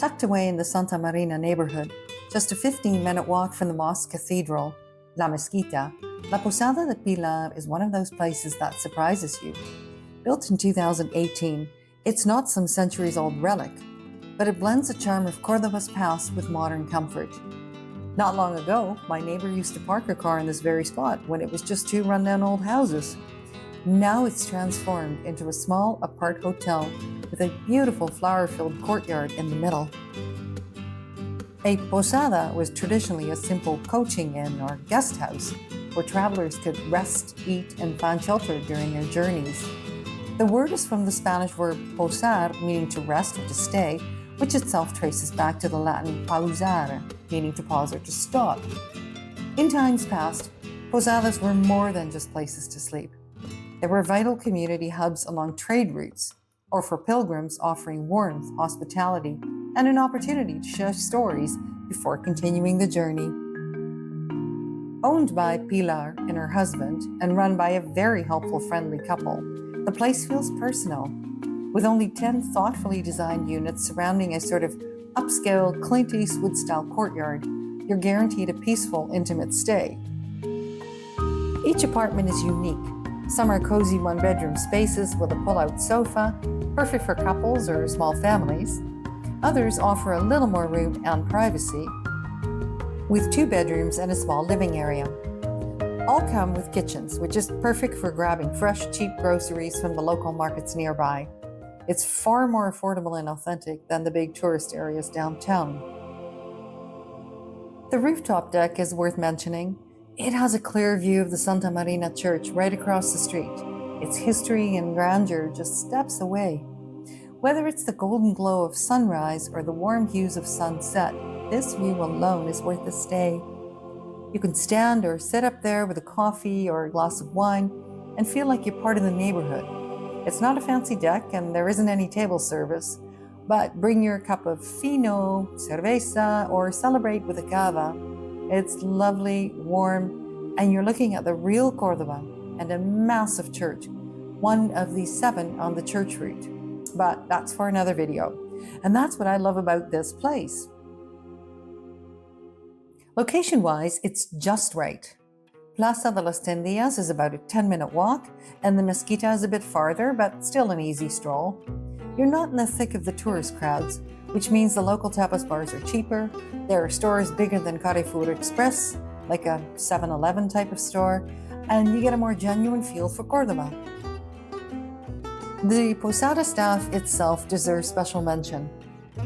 Tucked away in the Santa Marina neighborhood, just a 15-minute walk from the mosque cathedral, La Mezquita, La Posada de Pilar is one of those places that surprises you. Built in 2018, it's not some centuries-old relic, but it blends the charm of Cordoba's past with modern comfort. Not long ago, my neighbor used to park her car in this very spot when it was just two rundown old houses. Now it's transformed into a small Aparthotel with a beautiful flower-filled courtyard in the middle. A posada was traditionally a simple coaching inn or guest house where travelers could rest, eat, and find shelter during their journeys. The word is from the Spanish word posar, meaning to rest or to stay, which itself traces back to the Latin pausare, meaning to pause or to stop. In times past, posadas were more than just places to sleep. They were vital community hubs along trade routes, or for pilgrims offering warmth, hospitality, and an opportunity to share stories before continuing the journey. Owned by Pilar and her husband, and run by a very helpful, friendly couple, the place feels personal, with only 10 thoughtfully designed units surrounding a sort of upscale Clint Eastwood-style courtyard. You're guaranteed a peaceful, intimate stay. Each apartment is unique. Some are cozy one-bedroom spaces with a pull-out sofa, perfect for couples or small families. Others offer a little more room and privacy, with 2 bedrooms and a small living area. All come with kitchens, which is perfect for grabbing fresh, cheap groceries from the local markets nearby. It's far more affordable and authentic than the big tourist areas downtown. The rooftop deck is worth mentioning. It has a clear view of the Santa Marina church right across the street. Its history and grandeur just steps away. Whether it's the golden glow of sunrise or the warm hues of sunset, this view alone is worth the stay. You can stand or sit up there with a coffee or a glass of wine and feel like you're part of the neighborhood. It's not a fancy deck and there isn't any table service, but bring your cup of fino, cerveza, or celebrate with a cava. It's lovely, warm, and you're looking at the real Cordoba and a massive church, one of the 7 on the church route. But that's for another video. And that's what I love about this place. Location-wise, it's just right. Plaza de las Tendias is about a 10-minute walk, and the Mezquita is a bit farther, but still an easy stroll. You're not in the thick of the tourist crowds, which means the local tapas bars are cheaper. There are stores bigger than Carrefour Express, like a 7-Eleven type of store, and you get a more genuine feel for Cordoba. The posada staff itself deserves special mention.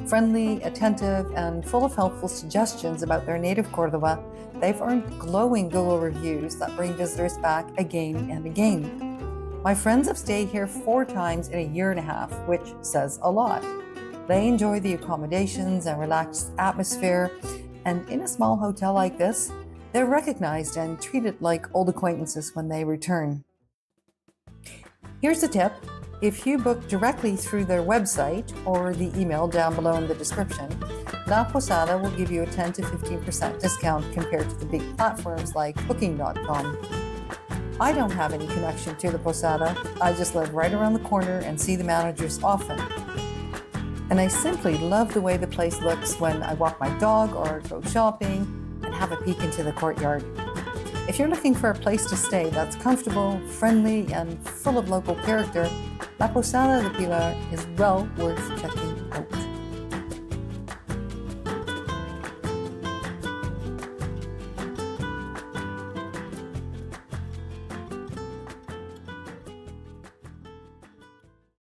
Friendly, attentive, and full of helpful suggestions about their native Cordoba, they've earned glowing Google reviews that bring visitors back again and again. My friends have stayed here 4 times in a year and a half, which says a lot. They enjoy the accommodations and relaxed atmosphere, and in a small hotel like this, they're recognized and treated like old acquaintances when they return. Here's a tip. If you book directly through their website or the email down below in the description, La Posada will give you a 10 to 15% discount compared to the big platforms like Booking.com. I don't have any connection to the Posada. I just live right around the corner and see the managers often. And I simply love the way the place looks when I walk my dog or go shopping and have a peek into the courtyard. If you're looking for a place to stay that's comfortable, friendly, and full of local character, La Posada de Pilar is well worth checking